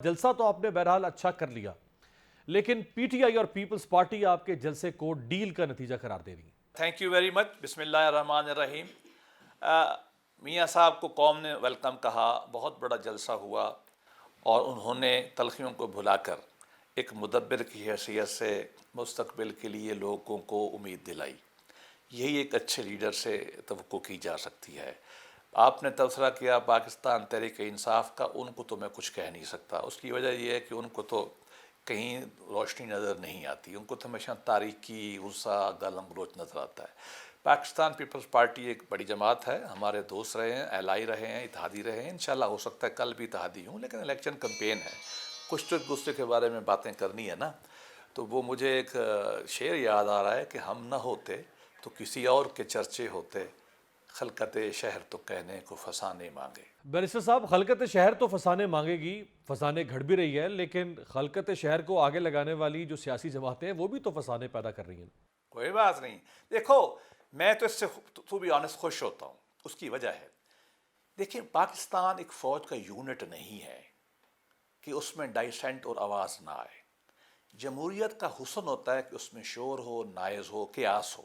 جلسہ تو آپ نے بہرحال اچھا کر لیا، لیکن پی ٹی آئی اور پیپلز پارٹی آپ کے جلسے کو ڈیل کا نتیجہ قرار دے رہی ہے۔ Thank you very much. بسم اللہ الرحمن الرحیم۔ میاں صاحب کو قوم نے ویلکم کہا، بہت بڑا جلسہ ہوا اور انہوں نے تلخیوں کو بھلا کر ایک مدبر کی حیثیت سے مستقبل کے لیے لوگوں کو امید دلائی۔ یہی ایک اچھے لیڈر سے توقع کی جا سکتی ہے۔ آپ نے تبصرہ کیا پاکستان تحریک انصاف کا، ان کو تو میں کچھ کہہ نہیں سکتا۔ اس کی وجہ یہ ہے کہ ان کو تو کہیں روشنی نظر نہیں آتی، ان کو تو ہمیشہ تاریکی، غصہ، گالم گلوچ نظر آتا ہے۔ پاکستان پیپلز پارٹی ایک بڑی جماعت ہے، ہمارے دوست رہے ہیں، الائی رہے ہیں، اتحادی رہے ہیں، انشاءاللہ ہو سکتا ہے کل بھی اتحادی ہوں، لیکن الیکشن کمپین ہے، کچھ تو ایک دوسرے کے بارے میں باتیں کرنی ہے نا۔ تو وہ مجھے ایک شعر یاد آ رہا ہے کہ ہم نہ ہوتے تو کسی اور کے چرچے ہوتے، خلقت شہر تو کہنے کو فسانے مانگے۔ بیرسٹر صاحب، خلقت شہر تو فسانے مانگے گی، فسانے گھڑ بھی رہی ہے، لیکن خلقت شہر کو آگے لگانے والی جو سیاسی جماعتیں ہیں وہ بھی تو فسانے پیدا کر رہی ہیں۔ کوئی بات نہیں، دیکھو میں تو اس سے ٹو بی آنیسٹ خوش ہوتا ہوں۔ اس کی وجہ ہے، دیکھیں پاکستان ایک فوج کا یونٹ نہیں ہے کہ اس میں ڈائسینٹ اور آواز نہ آئے۔ جمہوریت کا حسن ہوتا ہے کہ اس میں شور ہو، نائز ہو، قیاس ہو۔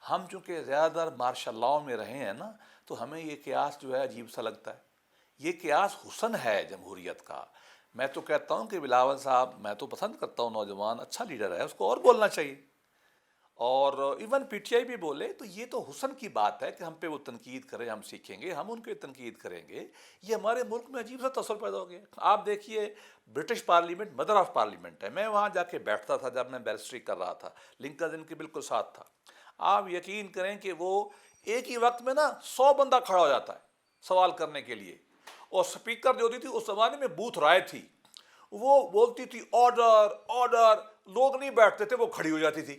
ہم چونکہ زیادہ تر مارشل لاء میں رہے ہیں نا، تو ہمیں یہ قیاس جو ہے عجیب سا لگتا ہے۔ یہ قیاس حسن ہے جمہوریت کا۔ میں تو کہتا ہوں کہ بلاول صاحب، میں تو پسند کرتا ہوں، نوجوان اچھا لیڈر ہے، اس کو اور بولنا چاہیے، اور ایون پی ٹی آئی بھی بولے تو یہ تو حسن کی بات ہے کہ ہم پہ وہ تنقید کریں، ہم سیکھیں گے، ہم ان کے تنقید کریں گے۔ یہ ہمارے ملک میں عجیب سا تصور پیدا ہو گیا۔ آپ دیکھیے British parliament mother of parliament ہے، میں وہاں جا کے بیٹھتا تھا جب میں بیرسٹری کر رہا تھا، لنکن ان کے بالکل ساتھ تھا۔ آپ یقین کریں کہ وہ ایک ہی وقت میں نا 100 بندہ کھڑا ہو جاتا ہے سوال کرنے کے لیے، اور سپیکر جو ہوتی تھی اس زمانے میں بوتھ رائے تھی، وہ بولتی تھی آرڈر آرڈر، لوگ نہیں بیٹھتے تھے، وہ کھڑی ہو جاتی تھی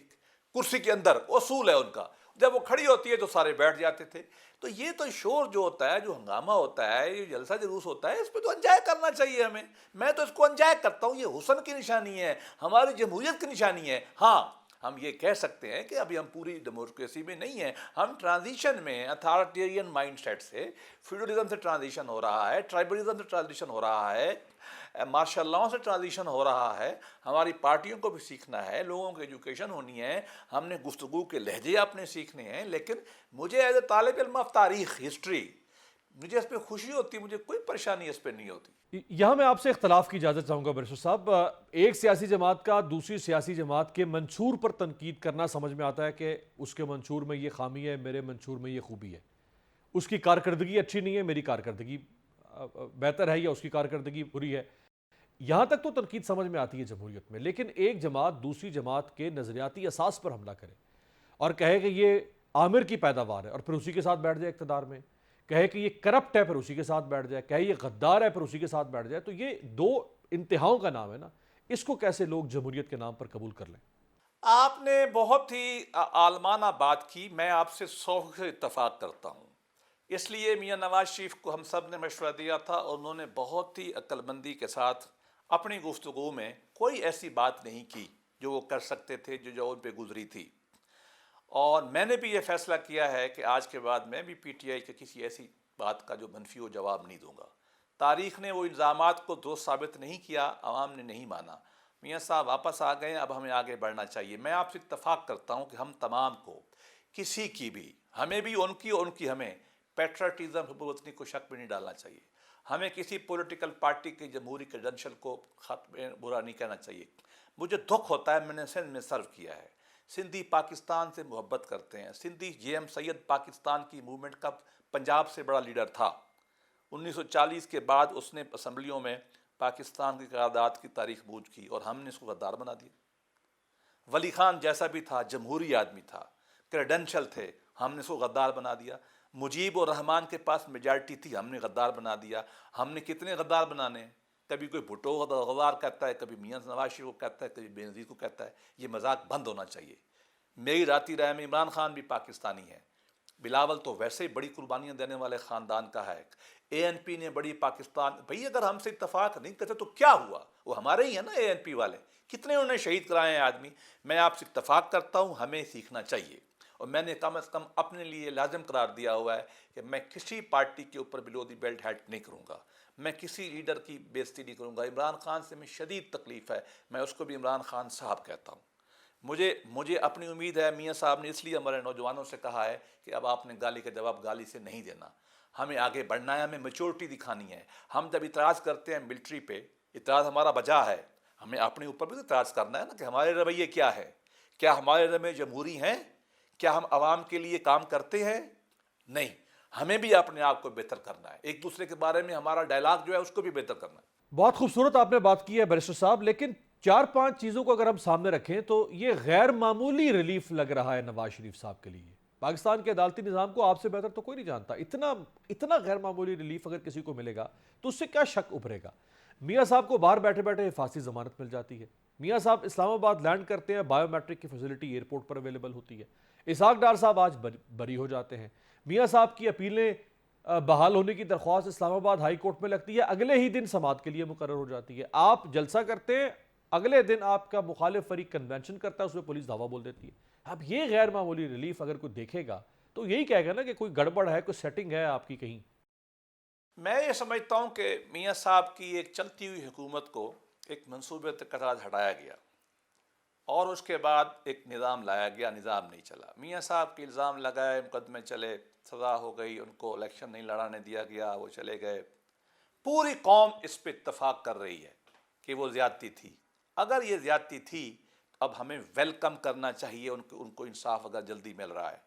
کرسی کے اندر، اصول ہے ان کا، جب وہ کھڑی ہوتی ہے تو سارے بیٹھ جاتے تھے۔ تو یہ تو شور جو ہوتا ہے، جو ہنگامہ ہوتا ہے، یہ جلسہ جلوس ہوتا ہے، اس پہ تو انجوائے کرنا چاہیے ہمیں۔ میں تو اس کو انجوائے کرتا ہوں، یہ حسن کی نشانی ہے، ہماری جمہوریت کی نشانی ہے۔ ہاں، ہم یہ کہہ سکتے ہیں کہ ابھی ہم پوری ڈیموکریسی میں نہیں ہیں، ہم ٹرانزیشن میں، اتھارٹیرین مائنڈ سیٹ سے فیوڈلزم سے ٹرانزیشن ہو رہا ہے، ٹرائبلزم سے ٹرانزیشن ہو رہا ہے، مارشل لاء سے ٹرانزیشن ہو رہا ہے۔ ہماری پارٹیوں کو بھی سیکھنا ہے، لوگوں کی ایجوکیشن ہونی ہے، ہم نے گفتگو کے لہجے اپنے سیکھنے ہیں۔ لیکن مجھے ایز اے طالب علم آف تاریخ، ہسٹری، مجھے اس پہ خوشی ہوتی، مجھے کوئی پریشانی اس پہ نہیں ہوتی۔ یہاں میں آپ سے اختلاف کی اجازت چاہوں گا بیرسٹر صاحب۔ ایک سیاسی جماعت کا دوسری سیاسی جماعت کے منشور پر تنقید کرنا سمجھ میں آتا ہے کہ اس کے منشور میں یہ خامی ہے، میرے منشور میں یہ خوبی ہے، اس کی کارکردگی اچھی نہیں ہے، میری کارکردگی بہتر ہے، یا اس کی کارکردگی بری ہے۔ یہاں تک تو تنقید سمجھ میں آتی ہے جمہوریت میں، لیکن ایک جماعت دوسری جماعت کے نظریاتی اساس پر حملہ کرے اور کہے کہ یہ عامر کی پیداوار ہے، اور پھر اسی کے ساتھ بیٹھ جائے اقتدار میں، کہے کہ یہ کرپٹ ہے پھر اسی کے ساتھ بیٹھ جائے، کہے یہ غدار ہے پھر اسی کے ساتھ بیٹھ جائے، تو یہ دو انتہاؤں کا نام ہے نا، اس کو کیسے لوگ جمہوریت کے نام پر قبول کر لیں؟ آپ نے بہت ہی عالمانہ بات کی، میں آپ سے 100% اتفاق کرتا ہوں۔ اس لیے میاں نواز شریف کو ہم سب نے مشورہ دیا تھا، اور انہوں نے بہت ہی عقل مندی کے ساتھ اپنی گفتگو میں کوئی ایسی بات نہیں کی جو وہ کر سکتے تھے، جو ان پہ گزری تھی۔ اور میں نے بھی یہ فیصلہ کیا ہے کہ آج کے بعد میں بھی پی ٹی آئی کے کسی ایسی بات کا جو منفی ہو جواب نہیں دوں گا۔ تاریخ نے وہ الزامات کو درست ثابت نہیں کیا، عوام نے نہیں مانا، میاں صاحب واپس آ گئے، اب ہمیں آگے بڑھنا چاہیے۔ میں آپ سے اتفاق کرتا ہوں کہ ہم تمام کو، کسی کی بھی، ہمیں بھی ان کی اور ان کی ہمیں، پیٹرٹزم، حب الوطنی کو شک میں نہیں ڈالنا چاہیے۔ ہمیں کسی پولیٹیکل پارٹی کی جمہوری کریڈنشل کو برا نہیں کہنا چاہیے۔ مجھے دکھ ہوتا ہے، میں نے سندھ میں سرو کیا ہے، سندھی پاکستان سے محبت کرتے ہیں۔ سندھی جے ایم سید پاکستان کی موومنٹ کا پنجاب سے بڑا لیڈر تھا۔ 1940 کے بعد اس نے اسمبلیوں میں پاکستان کی قرارداد کی تاریخ بوجھ کی، اور ہم نے اس کو غدار بنا دیا۔ ولی خان جیسا بھی تھا، جمہوری آدمی تھا، کریڈنشل تھے، ہم نے اس کو غدار بنا دیا۔ مجیب الرحمان کے پاس میجارٹی تھی، ہم نے غدار بنا دیا۔ ہم نے کتنے غدار بنانے ہیں؟ کبھی کوئی بھٹو غدار کہتا ہے، کبھی میاں نواز شریف کو کہتا ہے، کبھی بینظیر کو کہتا ہے۔ یہ مذاق بند ہونا چاہیے۔ میری راتی رائے میں عمران خان بھی پاکستانی ہے، بلاول تو ویسے ہی بڑی قربانیاں دینے والے خاندان کا ہے، اے این پی نے بڑی پاکستان، بھئی اگر ہم سے اتفاق نہیں کرتے تو کیا ہوا؟ وہ ہمارے ہی ہیں نا اے این پی والے، کتنے انہوں نے شہید کرائے ہیں آدمی۔ میں آپ سے اتفاق کرتا ہوں، ہمیں سیکھنا چاہیے، اور میں نے کم از کم اپنے لیے لازم قرار دیا ہوا ہے کہ میں کسی پارٹی کے اوپر بلو دی بیلٹ ہیٹ نہیں کروں گا۔ میں کسی لیڈر کی بےزتی نہیں کروں گا. عمران خان سے میں شدید تکلیف ہے, میں اس کو بھی عمران خان صاحب کہتا ہوں. مجھے اپنی امید ہے, میاں صاحب نے اس لیے ہمارے نوجوانوں سے کہا ہے کہ اب آپ نے گالی کا جواب گالی سے نہیں دینا, ہمیں آگے بڑھنا ہے, ہمیں میچورٹی دکھانی ہے. ہم جب اعتراض کرتے ہیں ملٹری پہ, اعتراض ہمارا بجا ہے, ہمیں اپنے اوپر بھی اعتراض کرنا ہے نا کہ ہمارے رویے کیا ہے, کیا ہمارے رویے جمہوری ہیں, کیا ہم عوام کے لیے کام کرتے ہیں؟ نہیں, ہمیں بھی اپنے آپ کو بہتر کرنا ہے, ایک دوسرے کے بارے میں ہمارا ڈائلاگ جو ہے اس کو بھی بہتر کرنا ہے. بہت خوبصورت آپ نے بات کی ہے بیرسٹر صاحب, لیکن 4-5 چیزوں کو اگر ہم سامنے رکھیں تو یہ غیر معمولی ریلیف لگ رہا ہے نواز شریف صاحب کے لیے. پاکستان کے عدالتی نظام کو آپ سے بہتر تو کوئی نہیں جانتا. اتنا غیر معمولی ریلیف اگر کسی کو ملے گا تو اس سے کیا شک ابھرے گا. میاں صاحب کو باہر بیٹھے بیٹھے حفاظتی ضمانت مل جاتی ہے. میاں صاحب اسلام آباد لینڈ کرتے ہیں, بایو میٹرک کی فیسلٹی ایئرپورٹ پر اویلیبل ہوتی ہے. اسحاق ڈار صاحب آج بری ہو جاتے ہیں. میاں صاحب کی اپیلیں بحال ہونے کی درخواست اسلام آباد ہائی کورٹ میں لگتی ہے, اگلے ہی دن سماعت کے لیے مقرر ہو جاتی ہے. آپ جلسہ کرتے ہیں, اگلے دن آپ کا مخالف فریق کنونشن کرتا ہے, اس میں پولیس دعویٰ بول دیتی ہے. اب یہ غیر معمولی ریلیف اگر کوئی دیکھے گا تو یہی کہے گا نا کہ کوئی گڑبڑ ہے, کوئی سیٹنگ ہے آپ کی کہیں. میں یہ سمجھتا ہوں کہ میاں صاحب کی ایک چلتی ہوئی حکومت کو ایک منصوبے کے تحت ہٹایا گیا اور اس کے بعد ایک نظام لایا گیا, نظام نہیں چلا. میاں صاحب کے الزام لگائے, مقدمے چلے, سزا ہو گئی, ان کو الیکشن نہیں لڑانے دیا گیا, وہ چلے گئے. پوری قوم اس پہ اتفاق کر رہی ہے کہ وہ زیادتی تھی. اگر یہ زیادتی تھی اب ہمیں ویلکم کرنا چاہیے, ان کو انصاف اگر جلدی مل رہا ہے.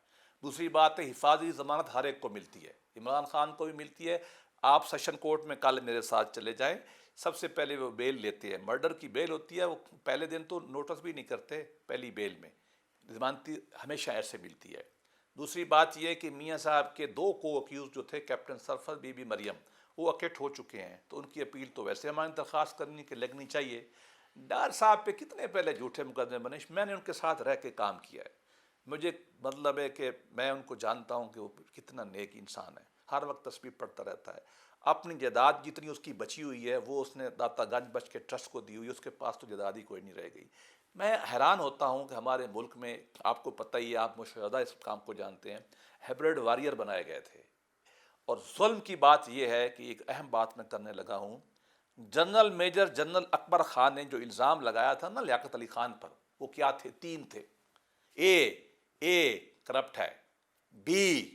دوسری بات ہے, حفاظتی ضمانت ہر ایک کو ملتی ہے, عمران خان کو بھی ملتی ہے. آپ سیشن کورٹ میں کل میرے ساتھ چلے جائیں, سب سے پہلے وہ بیل لیتے ہیں, مرڈر کی بیل ہوتی ہے, وہ پہلے دن تو نوٹس بھی نہیں کرتے, پہلی بیل میں ضمانتی ہمیشہ ایسے ملتی ہے. دوسری بات یہ کہ میاں صاحب کے 2 کو اکیوز جو تھے, کیپٹن سرفراز, بی بی مریم, وہ اکٹ ہو چکے ہیں, تو ان کی اپیل تو ویسے ہماری درخواست کرنی کہ لگنی چاہیے. ڈار صاحب پہ کتنے پہلے جھوٹے مقدمے بنے, میں نے ان کے ساتھ رہ کے کام کیا ہے, مجھے مطلب ہے کہ میں ان کو جانتا ہوں کہ وہ کتنا نیک انسان ہے, ہر وقت تسبیح پڑھتا رہتا ہے. اپنی جائیداد جتنی اس کی بچی ہوئی ہے وہ اس نے داتا گنج بچ کے ٹرسٹ کو دی ہوئی, اس کے پاس تو جائیداد ہی کوئی نہیں رہ گئی. میں حیران ہوتا ہوں کہ ہمارے ملک میں, آپ کو پتہ ہی ہے, آپ مشاہدہ اس کام کو جانتے ہیں, ہیبرڈ واریر بنائے گئے تھے. اور ظلم کی بات یہ ہے کہ ایک اہم بات میں کرنے لگا ہوں, جنرل میجر جنرل اکبر خان نے جو الزام لگایا تھا نا لیاقت علی خان پر, وہ کیا تھے؟ 3 تھے. اے کرپٹ ہے, بی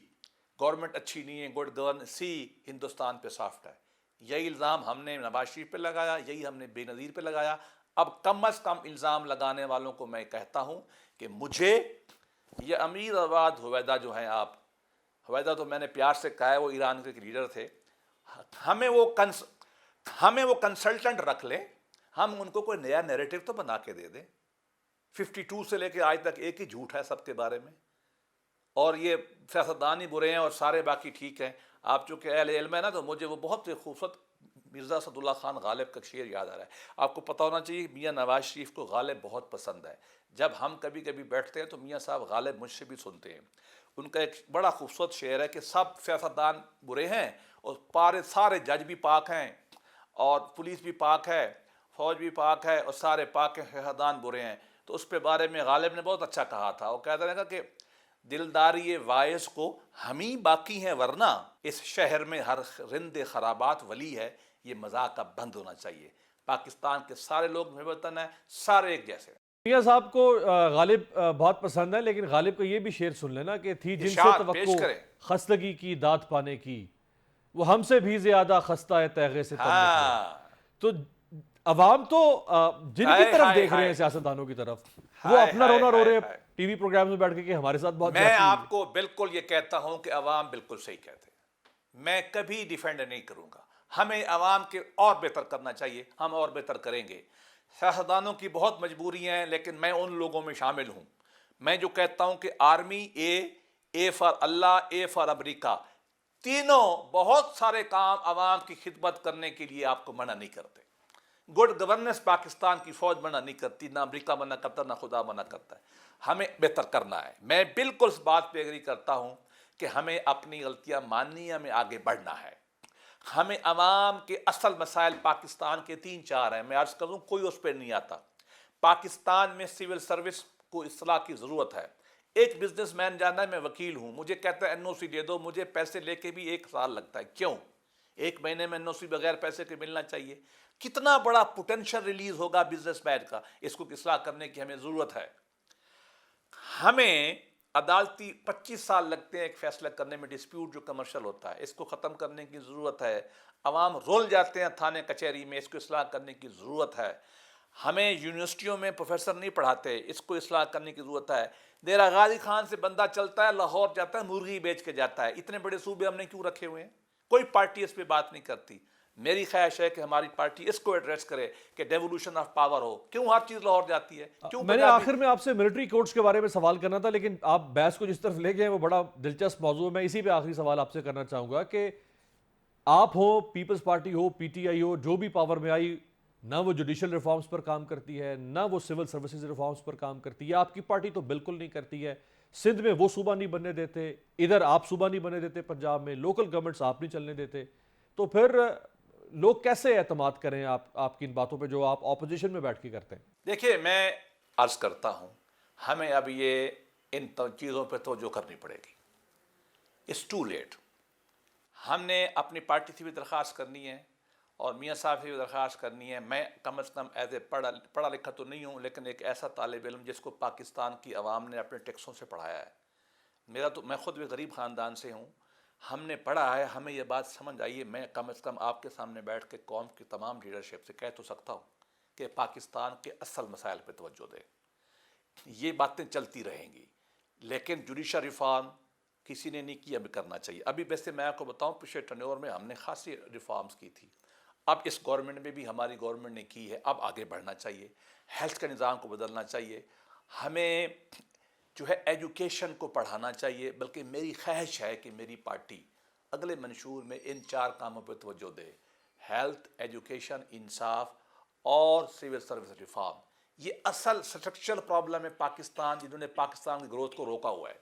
گورنمنٹ اچھی نہیں ہے, گڈ گورننس, سی ہندوستان پہ سافٹ ہے. یہی الزام ہم نے نواز شریف پہ لگایا, یہی ہم نے بے نظیر پہ لگایا. اب کم از کم الزام لگانے والوں کو میں کہتا ہوں کہ مجھے یہ امیر آباد ہویدہ جو ہیں, آپ ہویدہ تو میں نے پیار سے کہا ہے, وہ ایران کے لیڈر تھے, ہمیں وہ کنسلٹنٹ رکھ لیں, ہم ان کو کوئی نیا نیریٹو تو بنا کے دے دیں. 52 سے لے کے آج تک ایک ہی جھوٹ ہے سب کے بارے میں, اور یہ سیاستدان ہی برے ہیں اور سارے باقی ٹھیک ہیں. آپ چونکہ اہل علم ہے نا, تو مجھے وہ بہت خوبصورت مرزا اسد اللہ خان غالب کا شعر یاد آ رہا ہے. آپ کو پتہ ہونا چاہیے میاں نواز شریف کو غالب بہت پسند ہے. جب ہم کبھی کبھی بیٹھتے ہیں تو میاں صاحب غالب مجھ سے بھی سنتے ہیں. ان کا ایک بڑا خوبصورت شعر ہے کہ سب سیاستدان برے ہیں اور سارے جج بھی پاک ہیں, اور پولیس بھی پاک ہے, فوج بھی پاک ہے, اور سارے پاک ہیں, سیاستدان برے ہیں. تو اس پہ بارے میں غالب نے بہت اچھا کہا تھا. وہ کہتا رہا کہ دلداری وائس کو ہم ہی باقی ہیں, ورنہ اس شہر میں ہر رند خرابات ولی ہے. یہ مذاق اب بند ہونا چاہیے. پاکستان کے سارے لوگ وطن ہیں, سارے ایک جیسے ہیں. میاں صاحب کو غالب بہت پسند ہے, لیکن غالب کا یہ بھی شعر سن لینا کہ تھی جن سے ارشاد پیش توقع کریں. خستگی کی داد پانے کی, وہ ہم سے بھی زیادہ خستہ ہے تیغے سے تب نکلے. تو عوام تو جن کی طرف دیکھ رہے ہیں سیاستدانوں کی طرف, وہ اپنا رونا رو رہے ہیں ٹی وی پروگرام میں بیٹھ کے کہ ہمارے ساتھ بہت میں زیادتی ہوئی ہے. آپ کو بالکل یہ کہتا ہوں کہ عوام بالکل صحیح کہتے ہیں, میں کبھی ڈیفینڈ نہیں کروں گا. ہمیں عوام کے اور بہتر کرنا چاہیے, ہم اور بہتر کریں گے. سیاستدانوں کی بہت مجبوریاں ہیں, لیکن میں ان لوگوں میں شامل ہوں. میں جو کہتا ہوں کہ آرمی اے فار اللہ, اے فار امریکہ, تینوں بہت سارے کام عوام کی خدمت کرنے کے لیے آپ کو منع نہیں کرتے. گڈ گورننس پاکستان کی فوج منع نہیں کرتی, نہ امریکہ منع کرتا, نہ خدا منع کرتا ہے. ہمیں بہتر کرنا ہے. میں بالکل اس بات پہ ایگری کرتا ہوں کہ ہمیں اپنی غلطیاں ماننی ہے, ہمیں آگے بڑھنا ہے. ہمیں عوام کے اصل مسائل پاکستان کے 3-4 ہیں. میں عرض کروں کوئی اس پہ نہیں آتا. پاکستان میں سول سروس کو اصلاح کی ضرورت ہے. ایک بزنس مین جانا ہے, میں وکیل ہوں, مجھے کہتا ہے NOC دے دو, مجھے پیسے لے کے بھی 1 سال لگتا ہے. کیوں؟ ایک مہینے میں NOC بغیر پیسے کے ملنا چاہیے. کتنا بڑا پوٹینشل ریلیز ہوگا بزنس مین کا. اس کو اصلاح کرنے کی ہمیں ضرورت ہے. ہمیں عدالتی 25 سال لگتے ہیں ایک فیصلہ کرنے میں، ڈسپیوٹ جو کمرشل ہوتا ہے، اس کو ختم کرنے کی ضرورت ہے. عوام رول جاتے ہیں تھانے کچہری میں، اس کو اصلاح کرنے کی ضرورت ہے. ہمیں یونیورسٹیوں میں پروفیسر نہیں پڑھاتے، اس کو اصلاح کرنے کی ضرورت ہے. دیرا غازی خان سے بندہ چلتا ہے، لاہور جاتا ہے، مرغی بیچ کے جاتا ہے. اتنے بڑے صوبے ہم نے کیوں رکھے ہوئے ہیں؟ کوئی پارٹی اس پہ بات نہیں کرتی. میری خواہش ہے کہ ہماری پارٹی اس کو ایڈریس کرے کہ ڈیولوشن آف پاور ہو. کیوں ہر چیز لاہور جاتی ہے؟ کیوں میں نے پنجابی؟ آخر میں آپ سے ملٹری کورٹس کے بارے میں سوال کرنا تھا، لیکن آپ بحث کو جس طرف لے گئے ہیں وہ بڑا دلچسپ موضوع ہے. میں اسی پہ آخری سوال آپ سے کرنا چاہوں گا کہ آپ ہو، پیپلز پارٹی ہو، PTI ہو، جو بھی پاور میں آئی، نہ وہ جوڈیشل ریفارمز پر کام کرتی ہے، نہ وہ سول سروسز ریفارمز پر کام کرتی ہے. آپ کی پارٹی تو بالکل نہیں کرتی ہے. سندھ میں وہ صوبہ نہیں بننے دیتے، ادھر آپ صوبہ نہیں بننے دیتے، پنجاب میں لوکل گورنمنٹس آپ نہیں چلنے دیتے. تو پھر لوگ کیسے اعتماد کریں آپ کی ان باتوں پہ جو آپ اپوزیشن میں بیٹھ کے کرتے ہیں؟ دیکھیے، میں عرض کرتا ہوں، ہمیں اب یہ ان چیزوں پہ توجہ کرنی پڑے گی. It's too late. ہم نے اپنی پارٹی سے بھی درخواست کرنی ہے اور میاں صاحب سے بھی درخواست کرنی ہے. میں کم از کم ایز اے پڑھا لکھا تو نہیں ہوں، لیکن ایک ایسا طالب علم جس کو پاکستان کی عوام نے اپنے ٹیکسوں سے پڑھایا ہے. میں خود بھی غریب خاندان سے ہوں. ہم نے پڑھا ہے، ہمیں یہ بات سمجھ آئی ہے. میں کم از کم آپ کے سامنے بیٹھ کے قوم کی تمام لیڈرشپ سے کہہ تو سکتا ہوں کہ پاکستان کے اصل مسائل پہ توجہ دیں. یہ باتیں چلتی رہیں گی، لیکن جوڈیشل ریفارم کسی نے نہیں کی، ابھی کرنا چاہیے. ابھی ویسے میں آپ کو بتاؤں، پچھلے ٹرنیور میں ہم نے خاصی ریفارمز کی تھی. اب اس گورنمنٹ میں بھی ہماری گورنمنٹ نے کی ہے. اب آگے بڑھنا چاہیے. ہیلتھ کے نظام کو بدلنا چاہیے. ہمیں جو ہے ایجوکیشن کو پڑھانا چاہیے. بلکہ میری خواہش ہے کہ میری پارٹی اگلے منشور میں ان 4 کاموں پہ توجہ دے: ہیلتھ، ایجوکیشن، انصاف اور سول سروس ریفارم. یہ اصل اسٹرکچرل پرابلم ہے پاکستان، جنہوں نے پاکستان کی گروتھ کو روکا ہوا ہے.